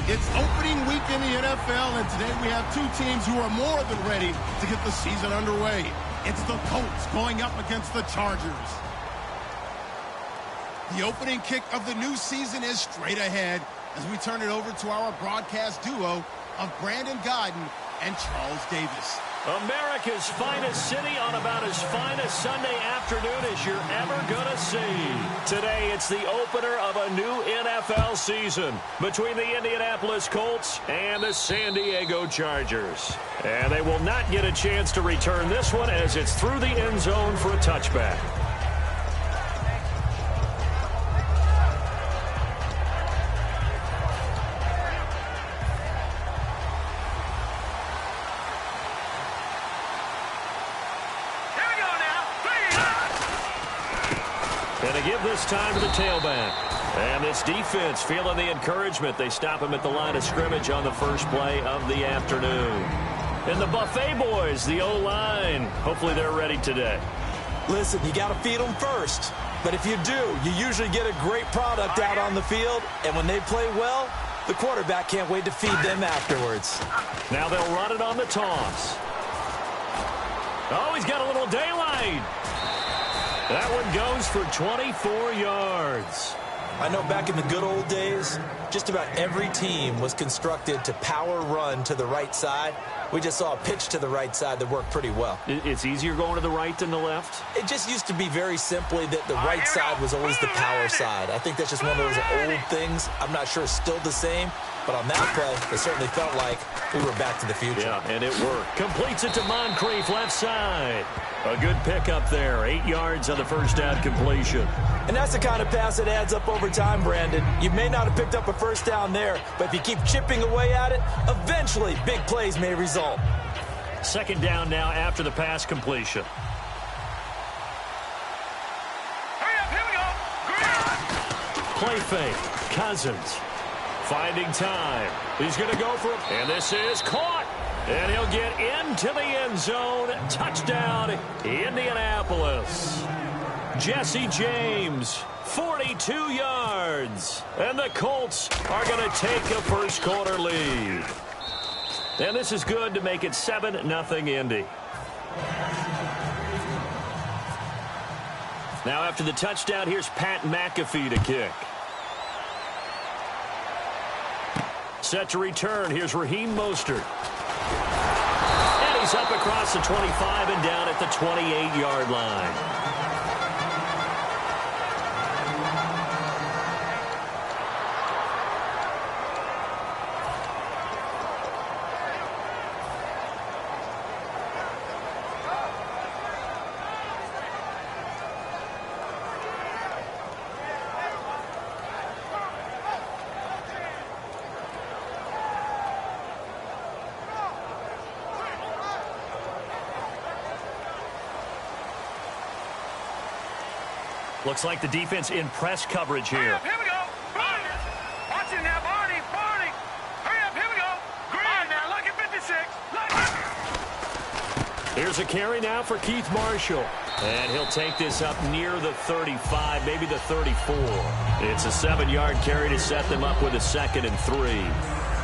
It's opening week in the NFL, and today we have two teams who are more than ready to get the season underway. It's the Colts going up against the Chargers. The opening kick of the new season is straight ahead as we turn it over to our broadcast duo of Brandon Godden and Charles Davis. America's finest city on about as fine a Sunday afternoon as you're ever going to see. Today, it's the opener of a new NFL season between the Indianapolis Colts and the San Diego Chargers. And they will not get a chance to return this one as it's through the end zone for a touchback. Give this time to the tailback. And this defense feeling the encouragement. They stop him at the line of scrimmage on the first play of the afternoon. And the Buffet boys, the O-line, hopefully they're ready today. Listen, you got to feed them first. But if you do, you usually get a great product out on the field. And when they play well, the quarterback can't wait to feed them afterwards. Now they'll run it on the toss. Oh, he's got a little daylight. That one goes for 24 yards. I know back in the good old days, just about every team was constructed to power run to the right side. We just saw a pitch to the right side that worked pretty well. It's easier going to the right than the left? It just used to be very simply that the right side was always the power side. I think that's just one of those old things. I'm not sure it's still the same, but on that play, it certainly felt like we were back to the future. Yeah, and it worked. Completes it to Moncrief, left side. A good pickup there. 8 yards on the first down completion. And that's the kind of pass that adds up over time, Brandon. You may not have picked up a first down there, but if you keep chipping away at it, eventually big plays may result. Second down now after the pass completion. Hurry up, here we go. Play fake. Cousins finding time. He's going to go for it. And this is caught. And he'll get into the end zone. Touchdown, Indianapolis. Jesse James, 42 yards. And the Colts are going to take a first quarter lead. And this is good to make it 7-0 Indy. Now after the touchdown, here's Pat McAfee to kick. Set to return, here's Raheem Mostert. And he's up across the 25 and down at the 28-yard line. Looks like the defense in press coverage here. Hurry up, here we go. Barney. Watch it now, Barney. Barney. Hurry up, here we go. Green. Now, look at 56. Look. Here's a carry now for Keith Marshall. And he'll take this up near the 35, maybe the 34. It's a 7-yard carry to set them up with a 2nd and 3.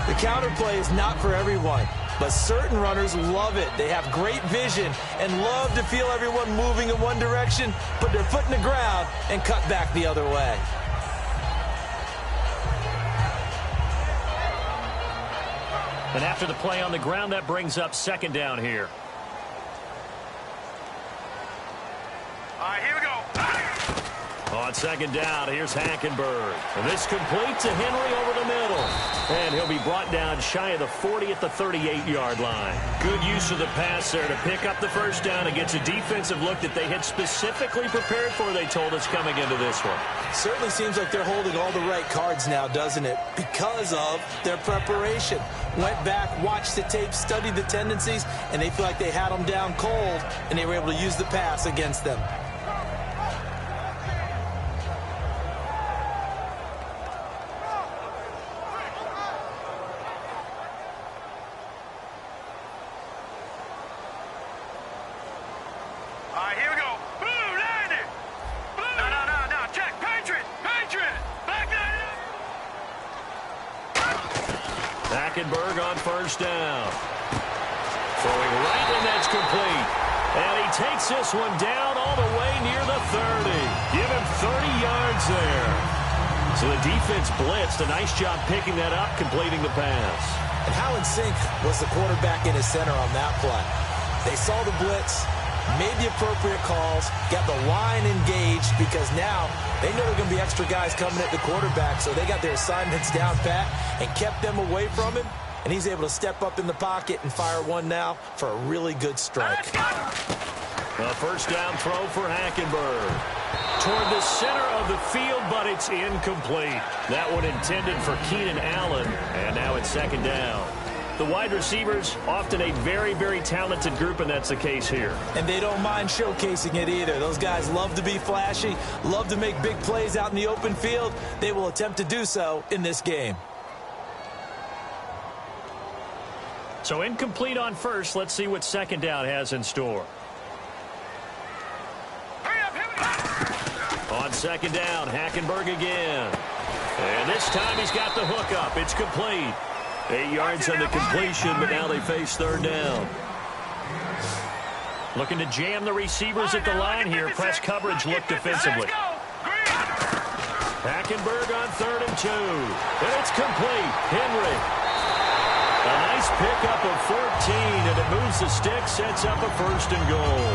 The counter play is not for everyone, but certain runners love it. They have great vision and love to feel everyone moving in one direction, put their foot in the ground, and cut back the other way. And after the play on the ground, that brings up 2nd down here. All right, here we go. On 2nd down, here's Hackenberg. And this completes to Henry over the middle. And he'll be brought down shy of the 40 at the 38-yard line. Good use of the pass there to pick up the first down and gets a defensive look that they had specifically prepared for, they told us, coming into this one. Certainly seems like they're holding all the right cards now, doesn't it? Because of their preparation. Went back, watched the tape, studied the tendencies, and they feel like they had them down cold, and they were able to use the pass against them. Hackenberg on first down. Throwing right, and that's complete. And he takes this one down all the way near the 30. Give him 30 yards there. So the defense blitzed. A nice job picking that up, completing the pass. And how in sync was the quarterback in his center on that play? They saw the blitz, made the appropriate calls, got the line engaged because now they know there are going to be extra guys coming at the quarterback, so they got their assignments down pat and kept them away from him, and he's able to step up in the pocket and fire one now for a really good strike. A first down throw for Hackenberg. Toward the center of the field, but it's incomplete. That one intended for Keenan Allen, and now it's second down. The wide receivers, often a very, very talented group, and that's the case here. And they don't mind showcasing it either. Those guys love to be flashy, love to make big plays out in the open field. They will attempt to do so in this game. So incomplete on first. Let's see what second down has in store. On second down, Hackenberg again. And this time he's got the hook up. It's complete. 8 yards on the completion, but now they face third down. Looking to jam the receivers at the line here. Press coverage look defensively. Hackenberg on 3rd and 2. And it's complete. Henry. A nice pickup of 14, and it moves the stick, sets up a 1st and goal.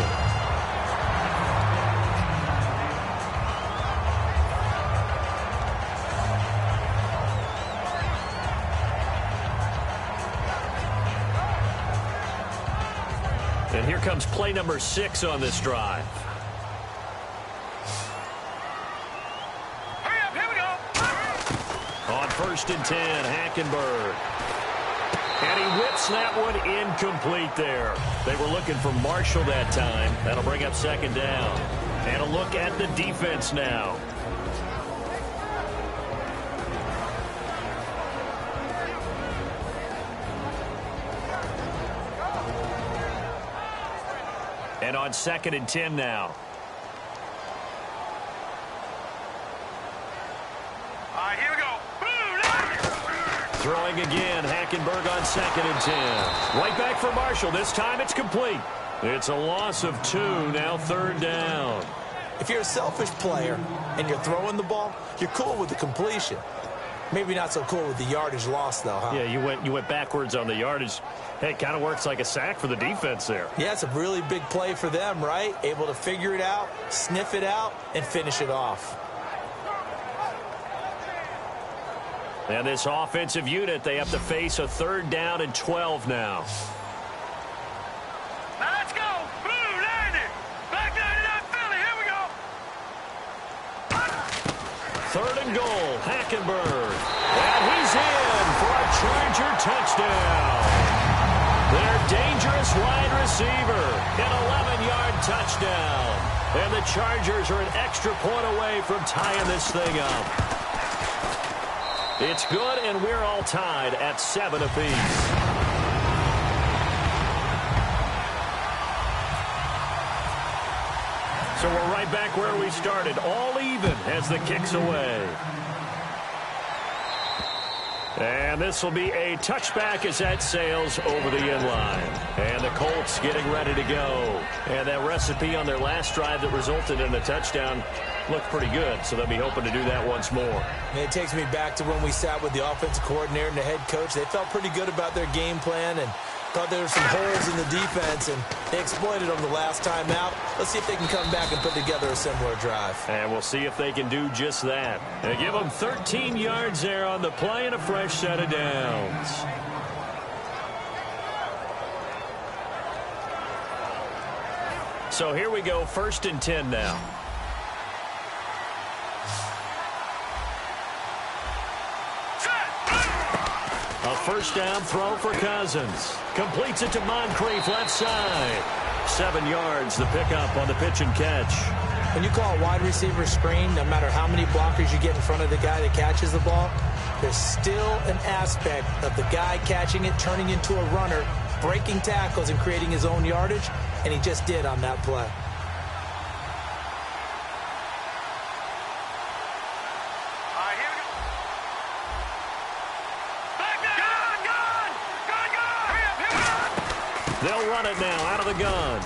And here comes play number 6 on this drive. Hurry up, here we go. On 1st and 10, Hackenberg. And he whips that one incomplete there. They were looking for Marshall that time. That'll bring up second down. And a look at the defense now. And on 2nd and 10 now. All right, here we go. Throwing again, Hackenberg on 2nd and 10. Right back for Marshall. This time it's complete. It's a loss of 2, now 3rd down. If you're a selfish player and you're throwing the ball, you're cool with the completion. Maybe not so cool with the yardage loss, though, huh? Yeah, you went backwards on the yardage. Hey, it kind of works like a sack for the defense there. Yeah, it's a really big play for them, right? Able to figure it out, sniff it out, and finish it off. And this offensive unit, they have to face a 3rd down and 12 now. Now let's go. Blue, landing. Back down to that Philly. Here we go. 3rd and goal, Hackenberg. And he's in for a Charger touchdown. Their dangerous wide receiver, an 11-yard touchdown. And the Chargers are an extra point away from tying this thing up. It's good, and we're all tied at 7 apiece. So we're right back where we started, all even as the kick's away. And this will be a touchback as that sails over the inline. And the Colts getting ready to go. And that recipe on their last drive that resulted in a touchdown looked pretty good, so they'll be hoping to do that once more. And it takes me back to when we sat with the offensive coordinator and the head coach. They felt pretty good about their game plan and thought there were some holes in the defense, and they exploited them the last time out. Let's see if they can come back and put together a similar drive. And we'll see if they can do just that. They give them 13 yards there on the play and a fresh set of downs. So here we go, 1st and 10 now. A first down throw for Cousins. Completes it to Moncrief, left side. 7 yards, the pickup on the pitch and catch. When you call a wide receiver screen, no matter how many blockers you get in front of the guy that catches the ball, there's still an aspect of the guy catching it, turning into a runner, breaking tackles and creating his own yardage, and he just did on that play. All right, here we go. Back down. They'll run it now out of the gun.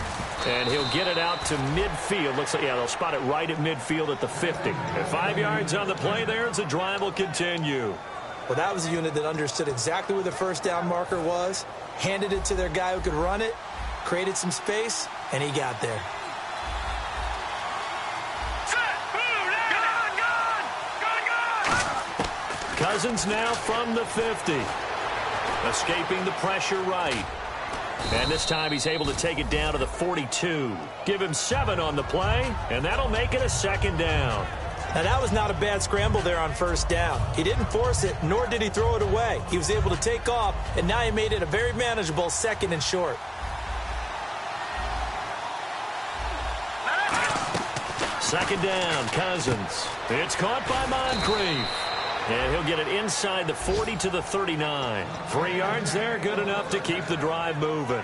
And he'll get it out to midfield. Looks like, yeah, they'll spot it right at midfield at the 50. And 5 yards on the play there as the drive will continue. Well, that was a unit that understood exactly where the first down marker was, handed it to their guy who could run it, created some space, and he got there. Cousins now from the 50. Escaping the pressure right. And this time he's able to take it down to the 42. Give him 7 on the play, and that'll make it a second down. Now, that was not a bad scramble there on first down. He didn't force it, nor did he throw it away. He was able to take off, and now he made it a very manageable second and short. Second down, Cousins. It's caught by Moncrief. And he'll get it inside the 40 to the 39. 3 yards there, good enough to keep the drive moving.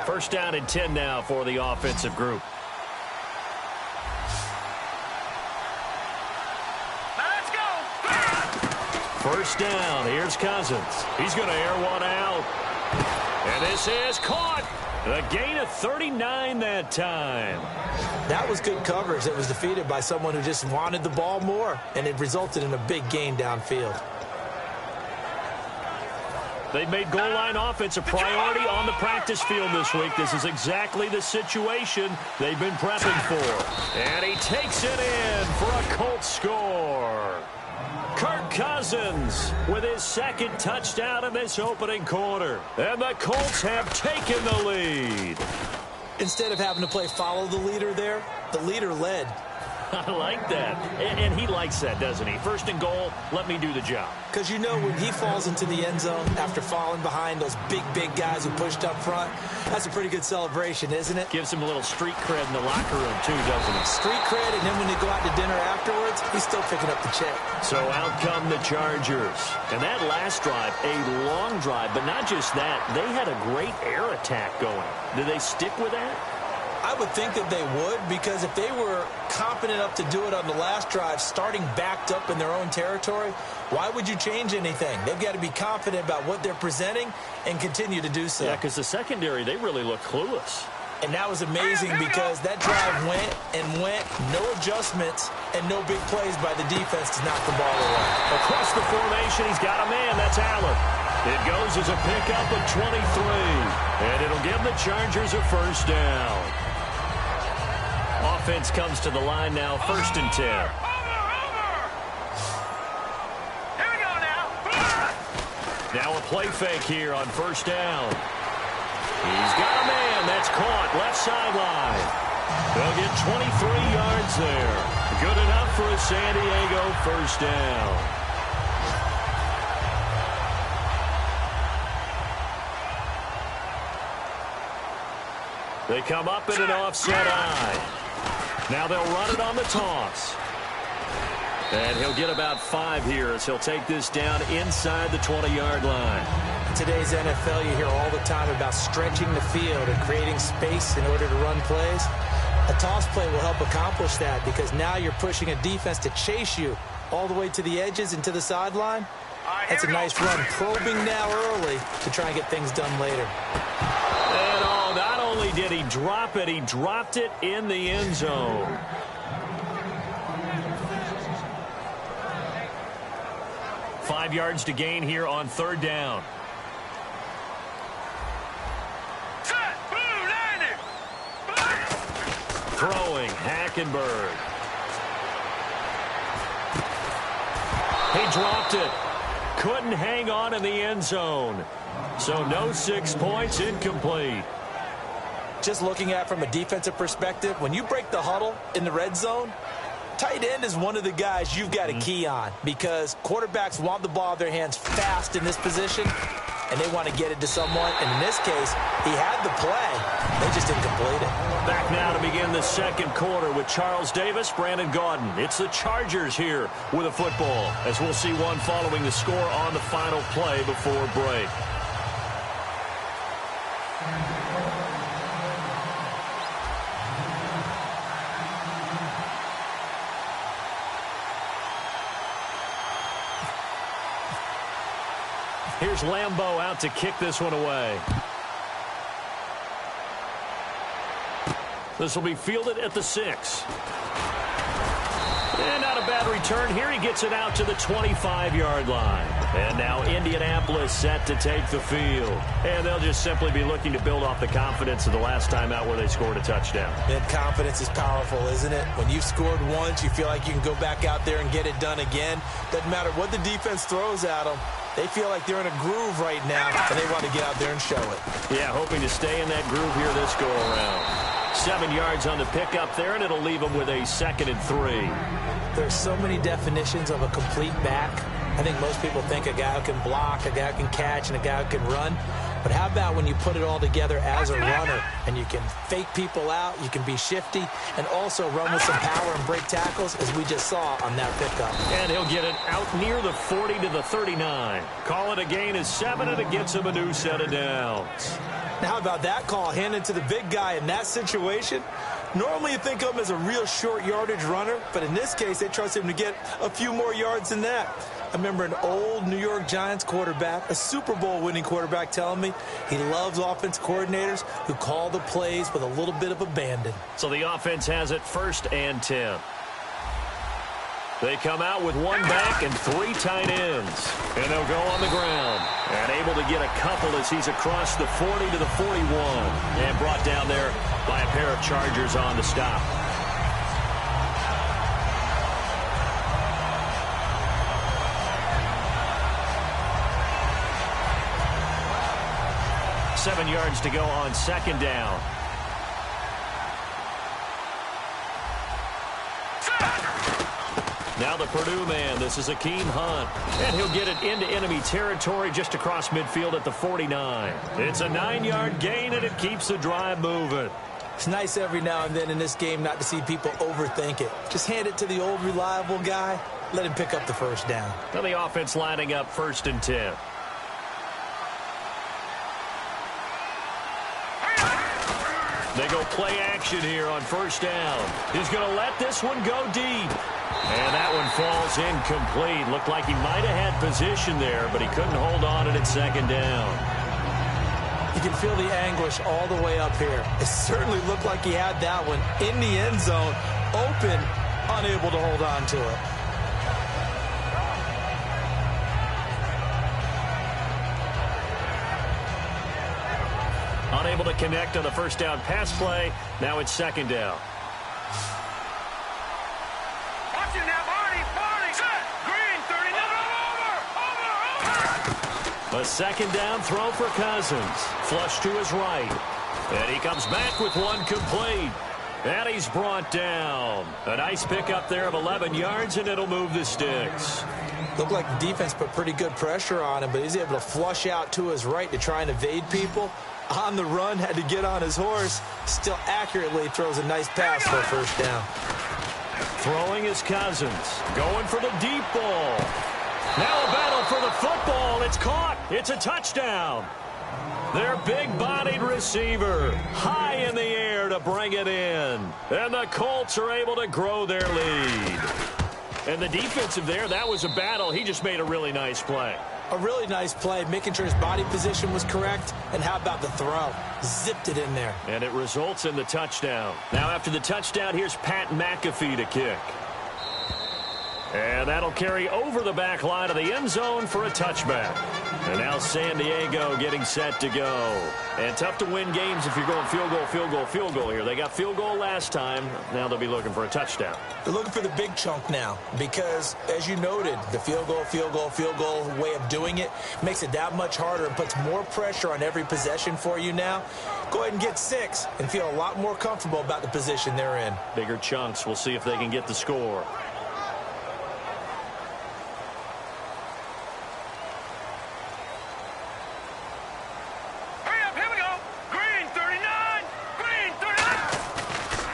First down and 10 now for the offensive group. Let's go. First down, here's Cousins. He's going to air one out. And this is caught. A gain of 39 that time. That was good coverage that was defeated by someone who just wanted the ball more, and it resulted in a big gain downfield. They've made goal line offense a priority on the practice field this week. This is exactly the situation they've been prepping for. And he takes it in for a Colts score. Kirk Cousins with his second touchdown in this opening quarter. And the Colts have taken the lead. Instead of having to play follow the leader there, the leader led. I like that. And he likes that, doesn't he? First and goal, let me do the job. Because you know when he falls into the end zone after falling behind those big guys who pushed up front, that's a pretty good celebration, isn't it? Gives him a little street cred in the locker room, too, doesn't he? Street cred, and then when they go out to dinner afterwards, he's still picking up the check. So out come the Chargers. And that last drive, a long drive, but not just that. They had a great air attack going. Did they stick with that? I would think that they would, because if they were competent enough to do it on the last drive, starting backed up in their own territory, why would you change anything? They've got to be confident about what they're presenting and continue to do so. Yeah, because the secondary, they really look clueless. And that was amazing because that drive went and went, no adjustments, and no big plays by the defense to knock the ball away. Across the formation, he's got a man. That's Allen. It goes as a pickup of 23. And it'll give the Chargers a first down. Offense comes to the line now, first and 10. Here we go now. Now a play fake here on first down. He's got a man. That's caught. Left sideline. They'll get 23 yards there. Good enough for a San Diego first down. They come up in an offset eye. Now they'll run it on the toss. And he'll get about 5 here as he'll take this down inside the 20-yard line. In today's NFL, you hear all the time about stretching the field and creating space in order to run plays. A toss play will help accomplish that because now you're pushing a defense to chase you all the way to the edges and to the sideline. That's a nice run, probing now early to try and get things done later. And not only did he drop it, he dropped it in the end zone. Five yards to gain here on third down. Throwing, Hackenberg. He dropped it. Couldn't hang on in the end zone. So no 6 points, incomplete. Just looking at it from a defensive perspective, when you break the huddle in the red zone, tight end is one of the guys you've got to key on because quarterbacks want the ball in their hands fast in this position, and they want to get it to someone. And in this case, he had the play. They just didn't complete it. Back now to begin the second quarter with Charles Davis, Brandon Gaudin. It's the Chargers here with a football, as we'll see one following the score on the final play before break. Here's Lambeau out to kick this one away. This will be fielded at the 6. And not a bad return here. He gets it out to the 25-yard line. And now Indianapolis set to take the field. And they'll just simply be looking to build off the confidence of the last time out where they scored a touchdown. And confidence is powerful, isn't it? When you've scored once, you feel like you can go back out there and get it done again. Doesn't matter what the defense throws at them. They feel like they're in a groove right now, and they want to get out there and show it. Yeah, hoping to stay in that groove here this go-around. 7 yards on the pickup there, and it'll leave them with a 2nd and 3. There's so many definitions of a complete back. I think most people think a guy who can block, a guy who can catch, and a guy who can run. But how about when you put it all together as a runner, and you can fake people out, you can be shifty, and also run with some power and break tackles, as we just saw on that pickup. And he'll get it out near the 40 to the 39. Call it a gain of 7, and it gets him a new set of downs. Now, how about that call handed to the big guy in that situation? Normally you think of him as a real short yardage runner, but in this case, they trust him to get a few more yards than that. I remember an old New York Giants quarterback, a Super Bowl winning quarterback, telling me he loves offense coordinators who call the plays with a little bit of abandon. So the offense has it 1st and 10. They come out with 1 back and 3 tight ends. And they'll go on the ground. And able to get a couple as he's across the 40 to the 41. And brought down there by a pair of Chargers on the stop. Seven yards to go on 2nd down. Now the Purdue man, this is Akeem Hunt. And he'll get it into enemy territory just across midfield at the 49. It's a 9-yard gain, and it keeps the drive moving. It's nice every now and then in this game not to see people overthink it. Just hand it to the old reliable guy. Let him pick up the 1st down. Now the offense lining up 1st and 10. They go play action here on 1st down. He's going to let this one go deep. And that one falls incomplete. Looked like he might have had position there, but he couldn't hold on it at 2nd down. You can feel the anguish all the way up here. It certainly looked like he had that one in the end zone, open, unable to hold on to it. Unable to connect on the 1st down pass play. Now it's 2nd down. Watch it now, Barney. Set. Green, 39. Over. A 2nd down throw for Cousins. Flush to his right. And he comes back with one complete. And he's brought down. A nice pickup there of 11 yards, and it'll move the sticks. Looked like the defense put pretty good pressure on him, but he's able to flush out to his right to try and evade people. On the run, had to get on his horse. Still accurately throws a nice pass for a 1st down. Throwing is Cousins. Going for the deep ball. Now a battle for the football. It's caught. It's a touchdown. Their big-bodied receiver high in the air to bring it in. And the Colts are able to grow their lead. And the defensive there, that was a battle. He just made a really nice play. A really nice play, making sure his body position was correct. And how about the throw? Zipped it in there. And it results in the touchdown. Now after the touchdown, here's Pat McAfee to kick. And that'll carry over the back line of the end zone for a touchback. And now San Diego getting set to go. And tough to win games if you're going field goal, field goal, field goal here. They got field goal last time. Now they'll be looking for a touchdown. They're looking for the big chunk now because, as you noted, the field goal, field goal, field goal way of doing it makes it that much harder and puts more pressure on every possession for you now. Go ahead and get 6 and feel a lot more comfortable about the position they're in. Bigger chunks. We'll see if they can get the score.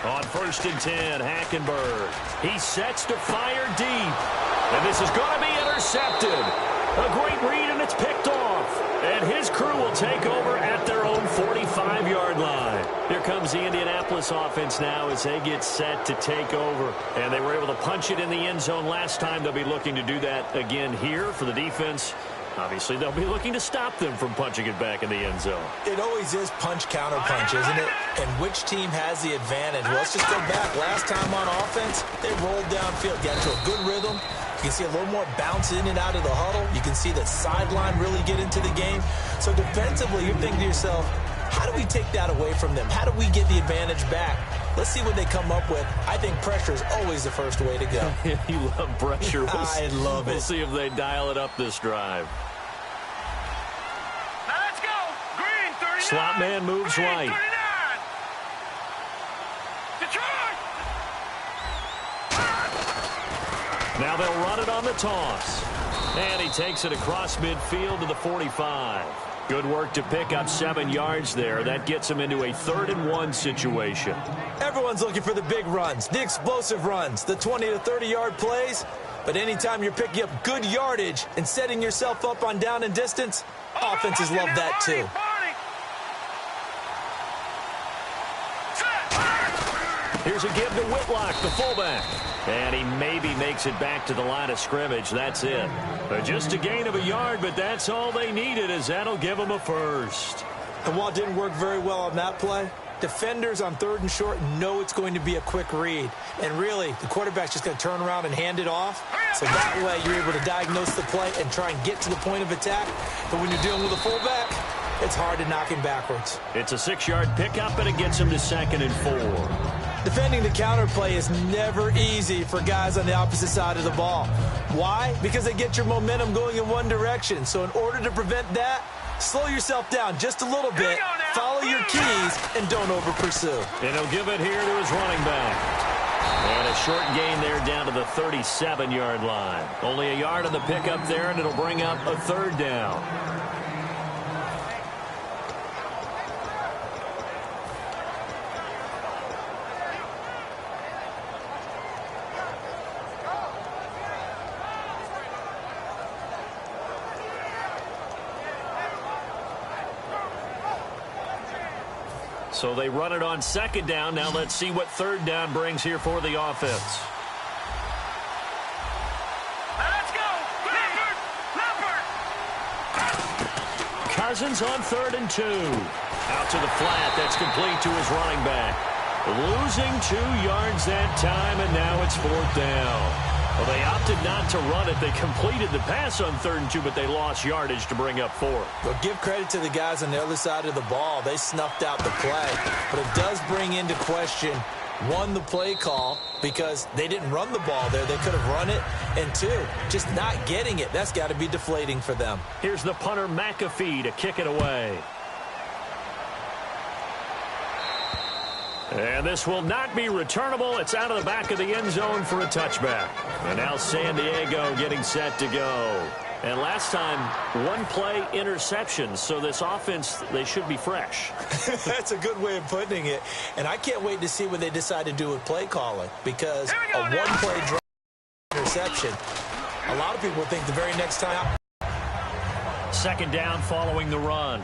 On 1st and 10, Hackenberg. He sets to fire deep. And this is going to be intercepted. A great read, and it's picked off. And his crew will take over at their own 45-yard line. Here comes the Indianapolis offense now as they get set to take over. And they were able to punch it in the end zone last time. They'll be looking to do that again here for the defense. Obviously, they'll be looking to stop them from punching it back in the end zone. It always is punch-counter-punch, isn't it? And which team has the advantage? Well, let's just go back. Last time on offense, they rolled downfield, got into a good rhythm. You can see a little more bounce in and out of the huddle. You can see the sideline really get into the game. So defensively, you're thinking to yourself, how do we take that away from them? How do we get the advantage back? Let's see what they come up with. I think pressure is always the first way to go. You love pressure. I love it. We'll see if they dial it up this drive. Now let's go. Green, 39. Slot man moves Green, right. 39. Detroit. Now they'll run it on the toss. And he takes it across midfield to the 45. Good work to pick up 7 yards there. That gets him into a 3rd-and-1 situation. Everyone's looking for the big runs, the explosive runs, the 20 to 30-yard plays. But anytime you're picking up good yardage and setting yourself up on down and distance, offenses love that too. Here's a give to Whitlock, the fullback. And he maybe makes it back to the line of scrimmage. That's it. Just a gain of a yard, but that's all they needed, as that'll give them a first. And while it didn't work very well on that play, defenders on 3rd and short know it's going to be a quick read. And really, the quarterback's just going to turn around and hand it off. So that way, you're able to diagnose the play and try and get to the point of attack. But when you're dealing with a fullback, it's hard to knock him backwards. It's a 6-yard pickup, and it gets him to 2nd and 4. Defending the counterplay is never easy for guys on the opposite side of the ball. Why? Because they get your momentum going in one direction. So in order to prevent that, slow yourself down just a little bit, follow your keys, and don't over-pursue. And he'll give it here to his running back. And a short gain there down to the 37-yard line. Only a yard on the pickup there, and it'll bring up a 3rd down. So they run it on 2nd down. Now let's see what 3rd down brings here for the offense. Let's go. Leopard. Cousins on 3rd and 2. Out to the flat. That's complete to his running back. Losing 2 yards that time, and now it's 4th down. Well, they opted not to run it. They completed the pass on 3rd and 2, but they lost yardage to bring up 4th. Well, give credit to the guys on the other side of the ball. They snuffed out the play. But it does bring into question, 1, the play call, because they didn't run the ball there. They could have run it. And 2, just not getting it. That's got to be deflating for them. Here's the punter, McAfee, to kick it away. And this will not be returnable. It's out of the back of the end zone for a touchback. And now San Diego getting set to go. And last time, 1 play interception. So this offense, they should be fresh. That's a good way of putting it. And I can't wait to see what they decide to do with play calling. Because a 1-play drive interception, a lot of people think the very next time. 2nd down following the run.